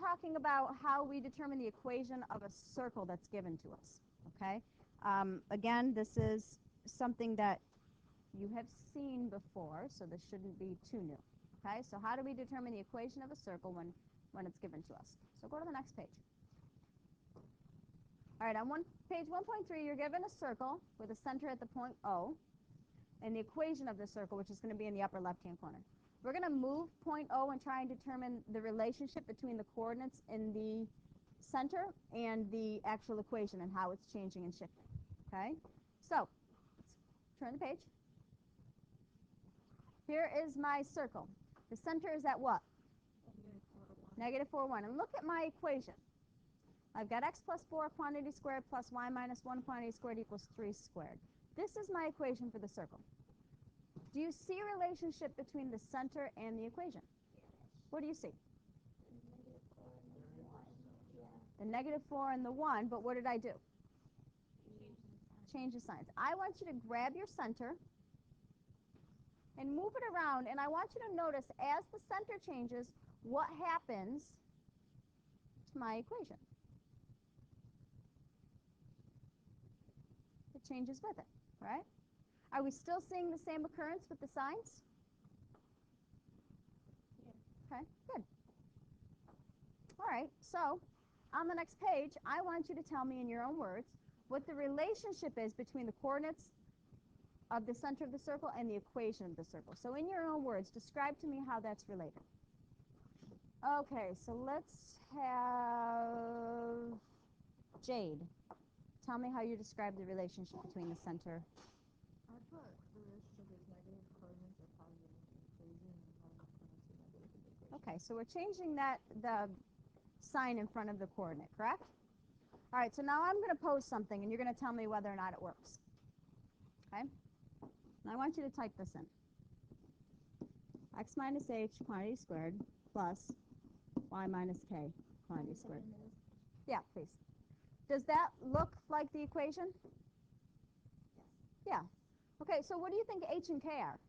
talking about how we determine the equation of a circle that's given to us, okay? Again, this is something that you have seen before, so this shouldn't be too new, okay? So how do we determine the equation of a circle when it's given to us? So go to the next page. All right, on page 1.3, you're given a circle with a center at the point O, and the equation of the circle, which is going to be in the upper left-hand corner. We're going to move point O and try and determine the relationship between the coordinates in the center and the actual equation and how it's changing and shifting, okay? So let's turn the page. Here is my circle. The center is at what? -4, 1. And look at my equation. I've got x plus 4 quantity squared plus y minus 1 quantity squared equals 3 squared. This is my equation for the circle. Do you see a relationship between the center and the equation? What do you see? The -4 and the 1, but what did I do? Change the signs. I want you to grab your center and move it around, and I want you to notice as the center changes, what happens to my equation. It changes with it, right? Are we still seeing the same occurrence with the signs? Okay, good. All right, so on the next page, I want you to tell me in your own words what the relationship is between the coordinates of the center of the circle and the equation of the circle. So in your own words, describe to me how that's related. Okay, so let's have Jade. Tell me how you describe the relationship between the center. I put the relationship is negative coordinates are positive equation and positive coordinates are negative equation. Okay, so we're changing the sign in front of the coordinate, correct? All right, so now I'm going to pose something, and you're going to tell me whether or not it works. Okay? Now I want you to type this in. X minus h quantity squared plus y minus k quantity squared. Yeah, please. Does that look like the equation? Yes. Yeah. Okay, so what do you think h and k are?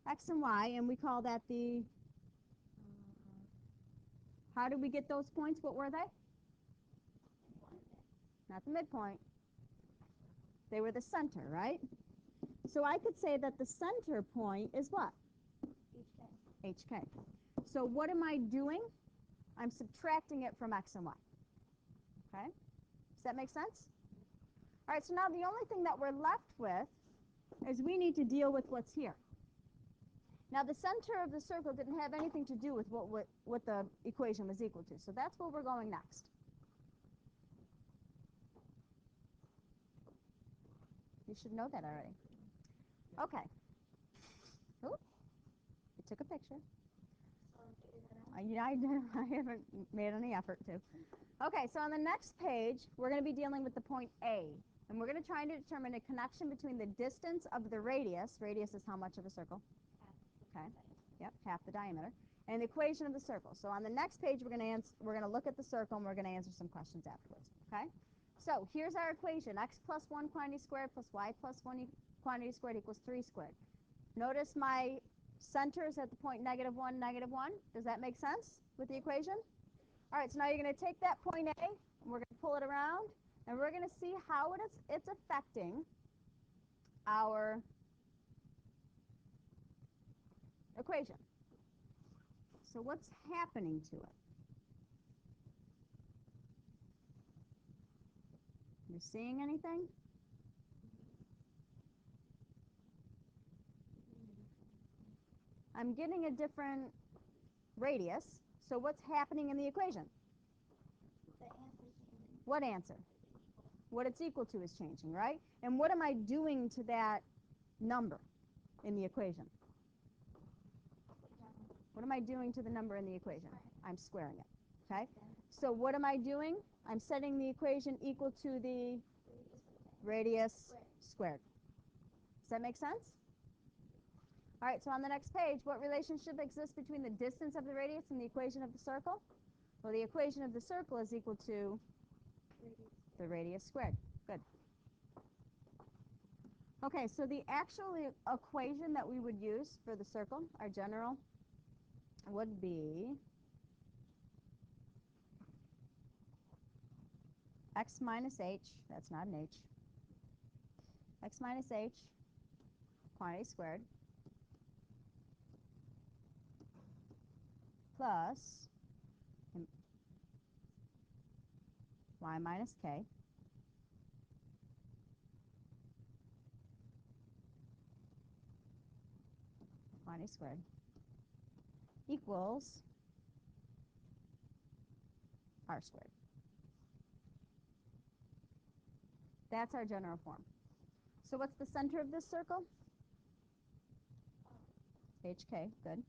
X and y, and we call that the... How did we get those points? What were they? Not the midpoint. They were the center, right? So I could say that the center point is what? HK. So what am I doing? I'm subtracting it from x and y. Okay? Does that make sense? All right, so now the only thing that we're left with is we need to deal with what's here. Now the center of the circle didn't have anything to do with what the equation was equal to, so that's where we're going next. You should know that already. Okay. Ooh, you took a picture. I haven't made any effort to. Okay, so on the next page, we're going to be dealing with the point A. And we're going to try to determine a connection between the distance of the radius. Radius is how much of a circle? Okay. Yep, half the diameter. And the equation of the circle. So on the next page, we're going to look at the circle, and we're going to answer some questions afterwards. Okay? So here's our equation. X plus 1 quantity squared plus y plus 1 quantity squared equals 3 squared. Notice my center is at the point -1, -1. Does that make sense with the equation? All right, so now you're going to take that point A, and we're going to pull it around, and we're going to see how it's affecting our equation. So what's happening to it? You seeing anything? I'm getting a different radius. So what's happening in the equation? What answer? What it's equal to is changing, right? And what am I doing to that number in the equation? What am I doing to the number in the equation? I'm squaring it, okay? So what am I doing? I'm setting the equation equal to the radius squared. Does that make sense? All right, so on the next page, what relationship exists between the distance of the radius and the equation of the circle? Well, the equation of the circle is equal to the radius squared. Good. Okay, so the actual equation that we would use for the circle, our general, would be x minus h, that's not an h, x minus h, quantity squared, plus y minus k, quantity squared, equals r squared. That's our general form. So what's the center of this circle? HK, good.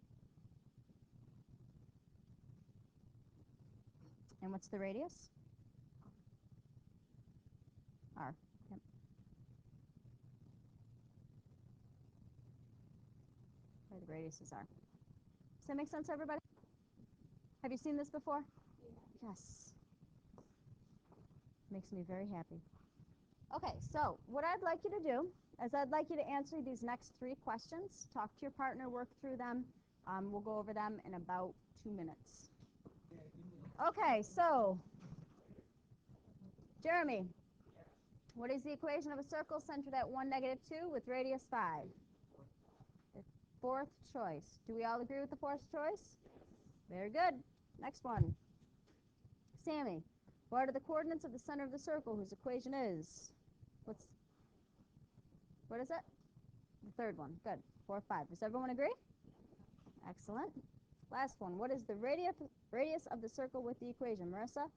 And what's the radius? R. Yep. Okay, the radius is R. Does that make sense, everybody? Have you seen this before? Yes. Makes me very happy. Okay, so what I'd like you to do is I'd like you to answer these next 3 questions. Talk to your partner, work through them. We'll go over them in about 2 minutes. Okay, so Jeremy, what is the equation of a circle centered at 1, -2 with radius 5? The 4th choice. Do we all agree with the 4th choice? Very good. Next one. Sammy, what are the coordinates of the center of the circle whose equation is? What is it? The 3rd one. Good. 4, 5. Does everyone agree? Excellent. Last one. What is the radius of the circle with the equation? Marissa?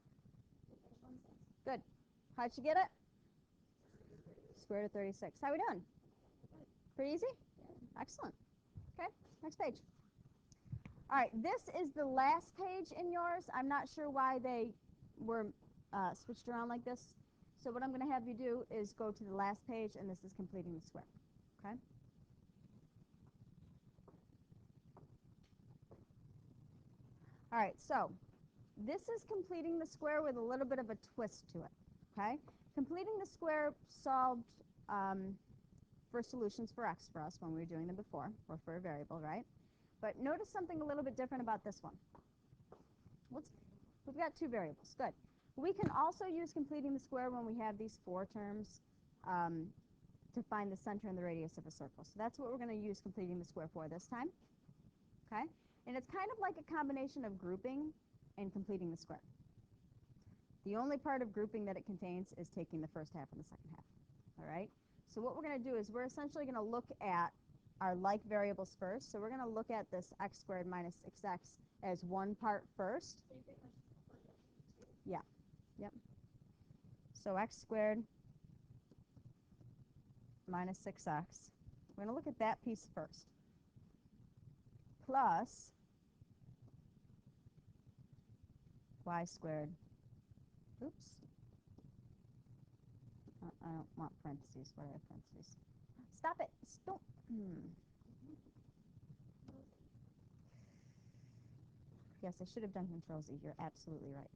Good. How'd you get it? Square root of 36. How are we doing? Pretty easy? Excellent. Okay, next page. All right, this is the last page in yours. I'm not sure why they were switched around like this. So what I'm going to have you do is go to the last page, and this is completing the square. Okay? All right, so this is completing the square with a little bit of a twist to it. Okay? Completing the square solved for solutions for x for us when we were doing them before, or for a variable, right? But notice something a little bit different about this one. We've got 2 variables. Good. We can also use completing the square when we have these 4 terms to find the center and the radius of a circle. So that's what we're going to use completing the square for this time. Okay? And it's kind of like a combination of grouping and completing the square. The only part of grouping that it contains is taking the first half and the second half. All right? So what we're going to do is we're essentially going to look at our like variables first. So we're going to look at this x squared minus 6x as one part first. Yeah. Yep. So x squared minus 6x. We're going to look at that piece first. Plus y squared. Oops. I don't want parentheses. What are parentheses? Stop it. Don't. Yes, I should have done Control Z. You're absolutely right.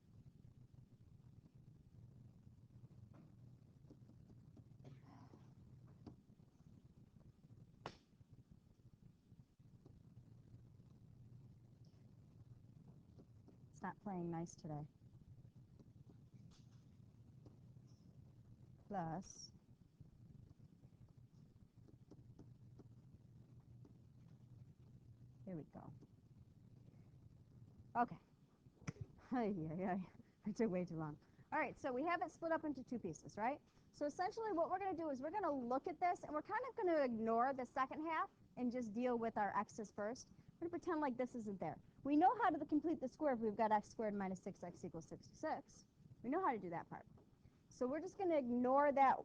It's not playing nice today. Plus here we go. Okay. It took way too long. All right, so we have it split up into 2 pieces, right? So essentially what we're going to do is we're going to look at this, and we're kind of going to ignore the second half and just deal with our x's first. We're going to pretend like this isn't there. We know how to complete the square if we've got x squared minus 6x equals 66. We know how to do that part. So we're just going to ignore that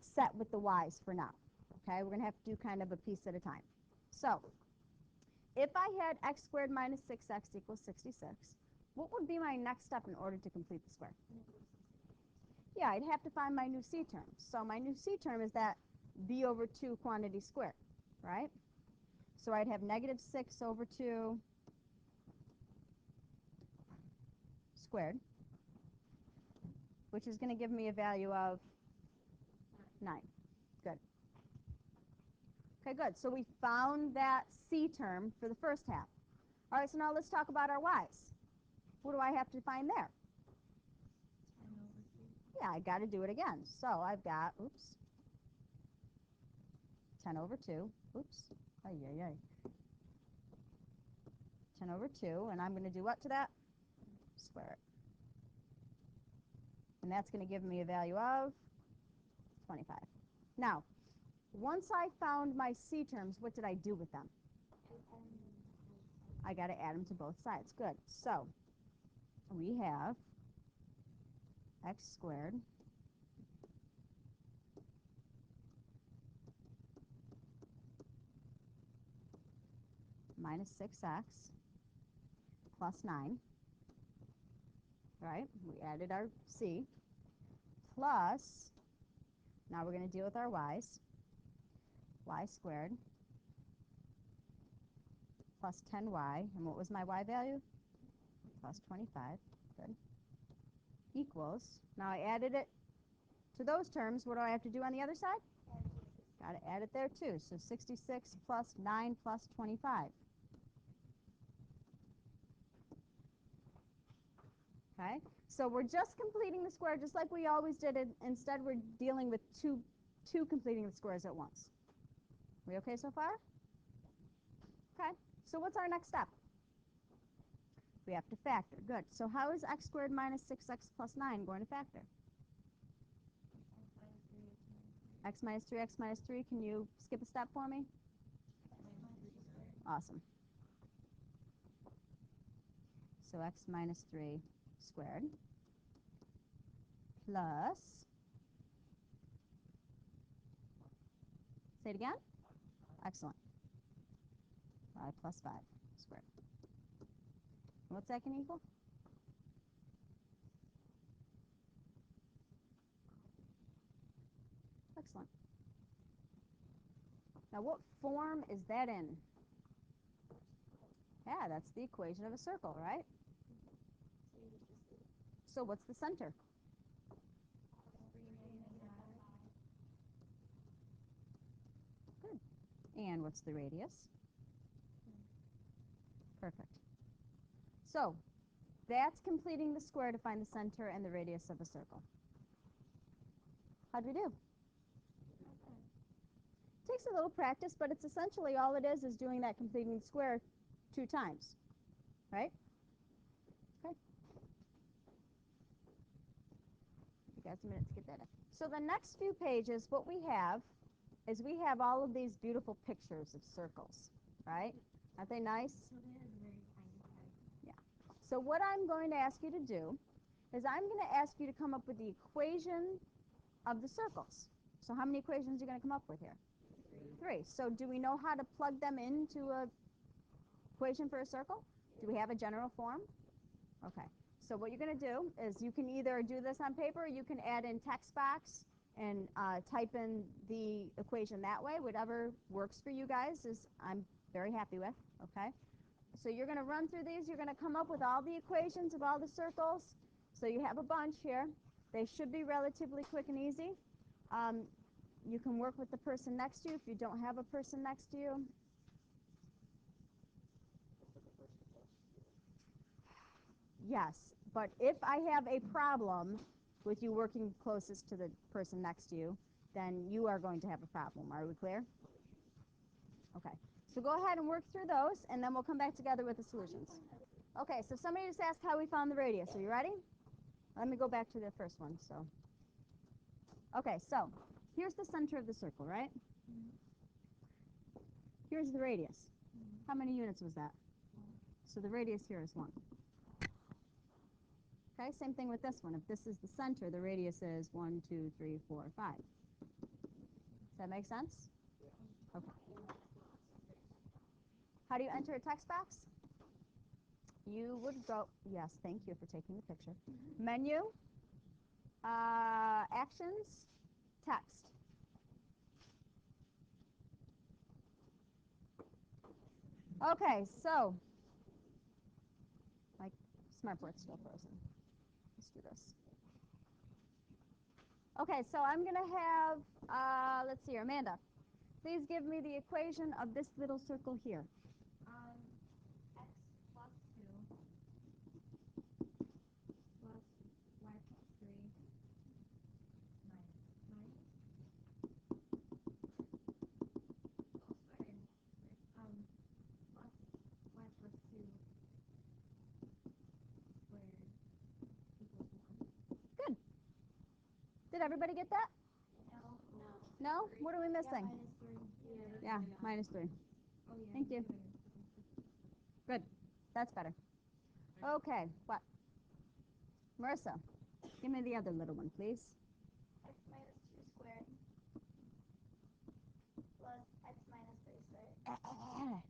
set with the y's for now. Okay, we're going to have to do kind of a piece at a time. So if I had x squared minus 6x equals 66, what would be my next step in order to complete the square? Yeah, I'd have to find my new c term. So my new c term is that b over 2 quantity squared, right? So I'd have negative 6 over 2 squared, which is going to give me a value of 9. Good. Okay, good. So we found that c term for the first half. All right, so now let's talk about our y's. What do I have to find there? Yeah, I got to do it again. So I've got, oops, 10 over 2. Oops. Ay, ay, ay. 10 over 2. And I'm going to do what to that? Square it. And that's going to give me a value of 25. Now, once I found my c terms, what did I do with them? I got to add them to both sides. Good. So we have x squared minus 6x plus 9, right? We added our c, plus, now we're going to deal with our y's, y squared plus 10y, and what was my y value? Plus 25, good, equals, now I added it to those terms. What do I have to do on the other side? Got to add it there too. So 66 plus 9 plus 25. Okay, so we're just completing the square just like we always did it. Instead, we're dealing with two completing the squares at once. We okay so far? Okay, so what's our next step? We have to factor. Good. So how is x squared minus 6x plus 9 going to factor? X minus 3, x minus 3. Can you skip a step for me? Awesome. So x minus 3 squared plus, say it again? Excellent. Plus 5 squared. What's that going to equal? Excellent. Now what form is that in? Yeah, that's the equation of a circle, right? So what's the center? Good. And what's the radius? Perfect. So that's completing the square to find the center and the radius of a circle. How'd we do? Takes a little practice, but it's essentially all it is doing that completing the square 2 times, right? Okay. You guys a minute to get that in. So the next few pages, what we have is we have all of these beautiful pictures of circles, right? Aren't they nice? Yeah. So what I'm going to ask you to do is I'm going to ask you to come up with the equation of the circles. So how many equations are you going to come up with here? 3. So do we know how to plug them into a equation for a circle? Do we have a general form? Okay. So what you're going to do is you can either do this on paper or you can add in text box and type in the equation that way. Whatever works for you guys is I'm very happy with. Okay. So you're going to run through these. You're going to come up with all the equations of all the circles. So you have a bunch here. They should be relatively quick and easy. You can work with the person next to you if you don't have a person next to you. Yes, but if I have a problem with you working closest to the person next to you, then you are going to have a problem. Are we clear? Okay, so go ahead and work through those, and then we'll come back together with the solutions. Okay, so somebody just asked how we found the radius. Are you ready? Let me go back to the first one. Okay, so here's the center of the circle, right? Here's the radius. How many units was that? So the radius here is 1. Okay, same thing with this one. If this is the center, the radius is 1, 2, 3, 4, 5. Does that make sense? Okay. How do you enter a text box? You would go, yes, thank you for taking the picture. Menu, actions, text. Okay, so my smartboard's still frozen. Let's do this. Okay, so I'm going to have, let's see here, Amanda. Please give me the equation of this little circle here. X plus 2 plus y plus 3 Did everybody get that? No. No? What are we missing? Yeah, Yeah, -3. -3. Oh, yeah. Thank you. Good. That's better. Okay, what? Marissa, give me the other little one, please. X minus 2 squared plus x minus 3 squared. Oh,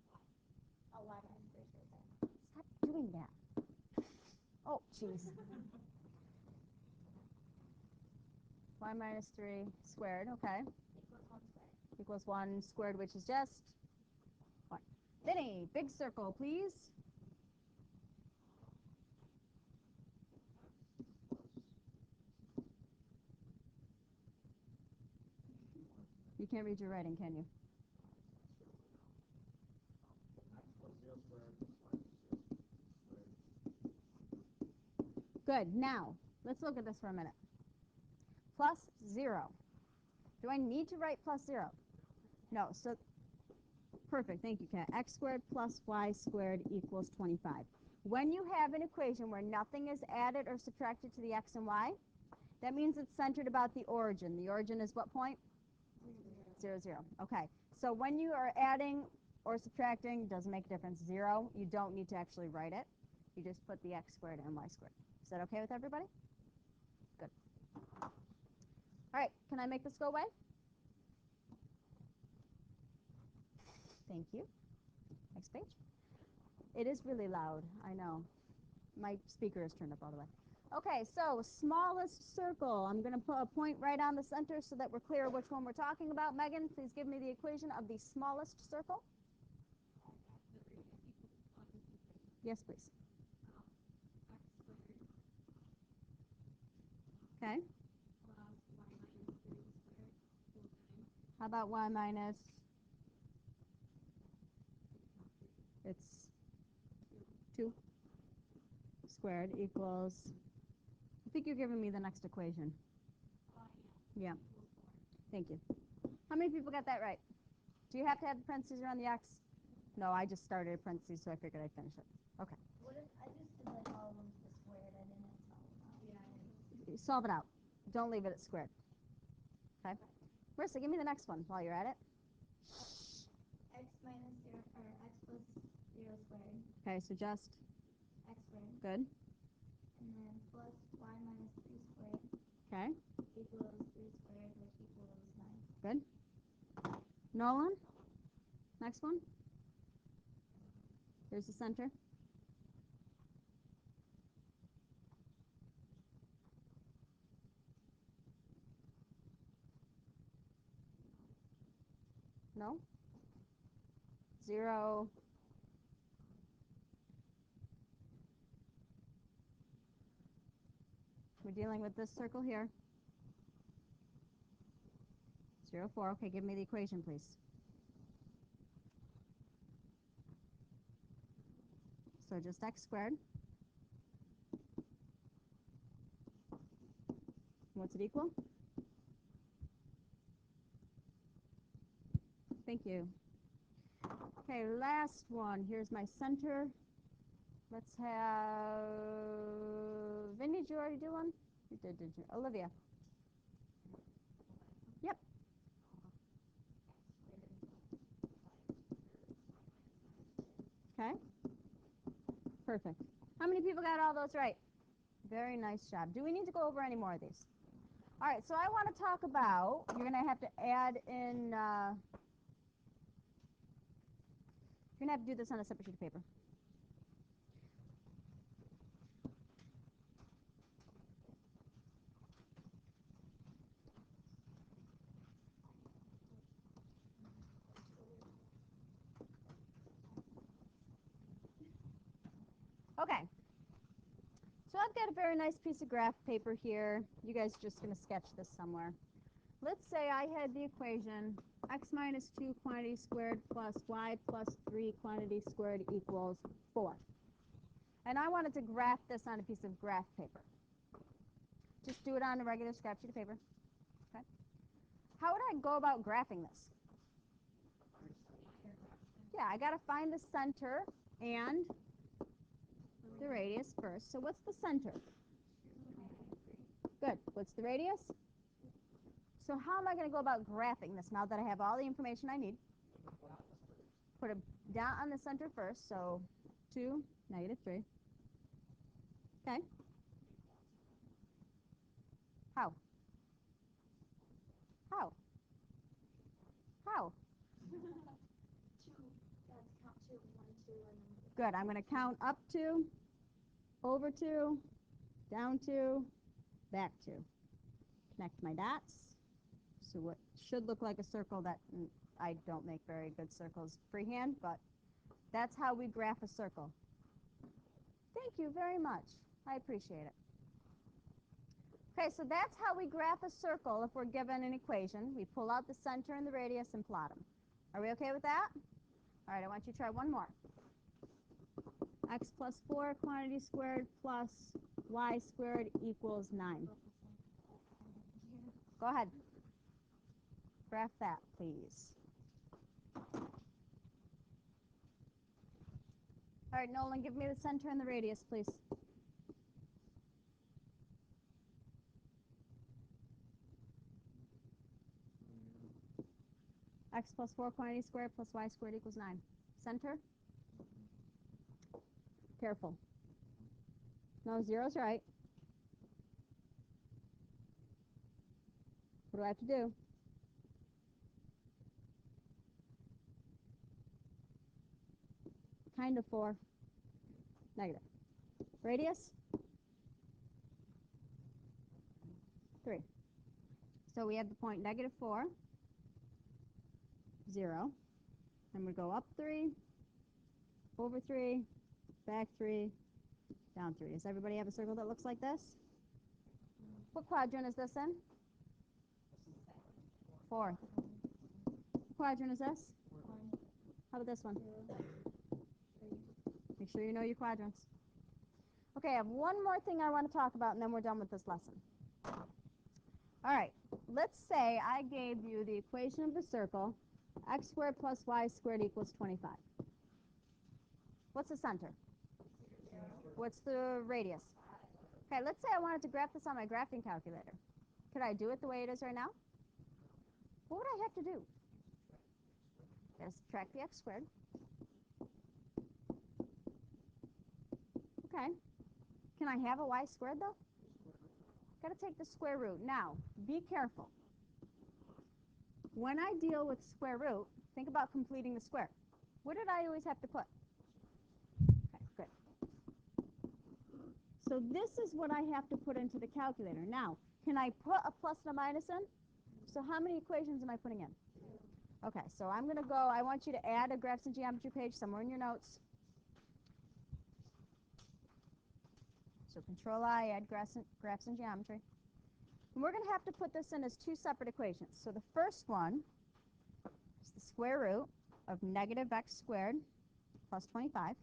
y minus 3 squared. Stop doing that. Oh, jeez. Y minus 3 squared, okay. Equals 1 squared. Equals 1 squared, which is just 1. Vinny, big circle, please. You can't read your writing, can you? Good. Now, let's look at this for a minute. Plus 0. Do I need to write plus 0? No. So, perfect. Thank you, Kat. X squared plus y squared equals 25. When you have an equation where nothing is added or subtracted to the x and y, that means it's centered about the origin. The origin is what point? 0, 0. Okay. So when you are adding or subtracting, doesn't make a difference. 0, you don't need to actually write it. You just put the x squared and y squared. Is that okay with everybody? Good. All right. Can I make this go away? Thank you. Next page. It is really loud. I know. My speaker is turned up all the way. Okay, so smallest circle. I'm going to put a point right on the center so that we're clear which one we're talking about. Megan, please give me the equation of the smallest circle. Yes, please. Okay. How about y minus? It's 2 squared equals, I think you're giving me the next equation. Yeah. Thank you. How many people got that right? Do you have to have the parentheses around the x? No, I just started a parentheses, so I figured I'd finish it. Okay. What if I just did like all of them to the squared? I didn't solve them out. Yeah. Solve it out. Don't leave it at squared. Okay. Marissa, give me the next one while you're at it. X minus 0, or x plus 0 squared. Okay, so just X squared. good. And then plus y minus 3 squared. Okay. Equals 3 squared, which equals 9. Good. Nolan, next one. Here's the center. No? 0. We're dealing with this circle here. 0, 4. Okay, give me the equation, please. So just x squared. What's it equal? Thank you. Okay, last one. Here's my center. Let's have Vinny, did you already do one? You did you? Olivia. Yep. Okay. Perfect. How many people got all those right? Very nice job. Do we need to go over any more of these? All right, so I want to talk about, you're going to have to add in, you're going to have to do this on a separate sheet of paper. Okay. So I've got a very nice piece of graph paper here. You guys are just going to sketch this somewhere. Let's say I had the equation x minus 2 quantity squared plus y plus 3 quantity squared equals 4. And I wanted to graph this on a piece of graph paper. Just do it on a regular scrap sheet of paper. Okay. How would I go about graphing this? Yeah, I got to find the center and the radius first. So what's the center? Good. What's the radius? So how am I going to go about graphing this now that I have all the information I need? Put a dot on the center first, so 2, -3. Okay. How? How? How? Good. I'm going to count up 2, over 2, down 2, back 2. Connect my dots. So what should look like a circle that I don't make very good circles freehand, but that's how we graph a circle. Thank you very much. I appreciate it. Okay, so that's how we graph a circle if we're given an equation. We pull out the center and the radius and plot them. Are we okay with that? All right, I want you to try one more. X plus 4 quantity squared plus y squared equals 9. Go ahead. Graph that, please. All right, Nolan, give me the center and the radius, please. X plus 4 quantity squared plus y squared equals 9. Center? Careful. No, zero's right. What do I have to do? Kind of 4. Negative. Radius? 3. So we have the point -4, 0. And we go up 3, over 3, back 3, down 3. Does everybody have a circle that looks like this? What quadrant is this in? 4. What quadrant is this? How about this one? Make sure you know your quadrants. Okay, I have one more thing I want to talk about, and then we're done with this lesson. All right, let's say I gave you the equation of the circle, x squared plus y squared equals 25. What's the center? What's the radius? Okay, let's say I wanted to graph this on my graphing calculator. Could I do it the way it is right now? What would I have to do? Gotta subtract the x squared. Okay. Can I have a y squared though? Gotta take the square root. Now, be careful. When I deal with square root, think about completing the square. What did I always have to put? Okay, good. So this is what I have to put into the calculator. Now, can I put a plus and a minus in? So how many equations am I putting in? Okay, so I'm going to go, I want you to add a graphs and geometry page somewhere in your notes. So Control-I, add graphs and geometry. And we're going to have to put this in as 2 separate equations. So the first one is the square root of -x squared plus 25.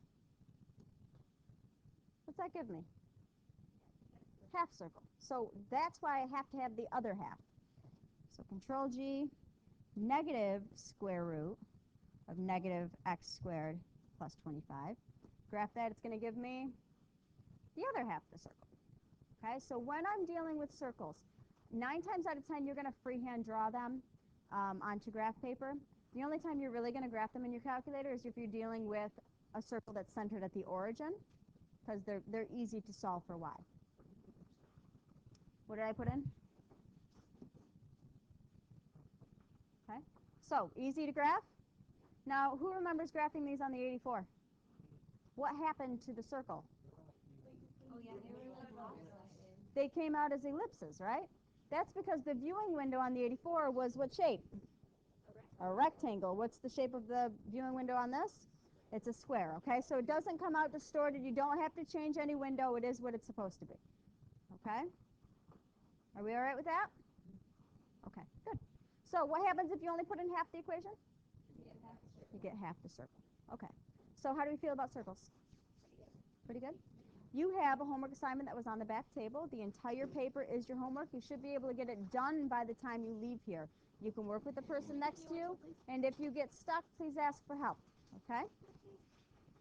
What's that give me? Half circle. So that's why I have to have the other half. So Control-G, negative square root of -x squared plus 25. Graph that, it's going to give me the other half of the circle. Okay, so when I'm dealing with circles, 9 times out of 10 you're going to freehand draw them onto graph paper. The only time you're really going to graph them in your calculator is if you're dealing with a circle that's centered at the origin, because they're easy to solve for y. What did I put in? Okay, so easy to graph. Now, who remembers graphing these on the 84? What happened to the circle? Oh yeah, they were like lopsided. They came out as ellipses, right? That's because the viewing window on the 84 was what shape? A rectangle. What's the shape of the viewing window on this? It's a square, okay? So it doesn't come out distorted. You don't have to change any window. It is what it's supposed to be, okay? Are we all right with that? Okay, good. So what happens if you only put in half the equation? You get half the circle. Okay. So how do we feel about circles? Pretty good? You have a homework assignment that was on the back table. The entire paper is your homework. You should be able to get it done by the time you leave here. You can work with the person next to you, and if you get stuck, please ask for help, okay?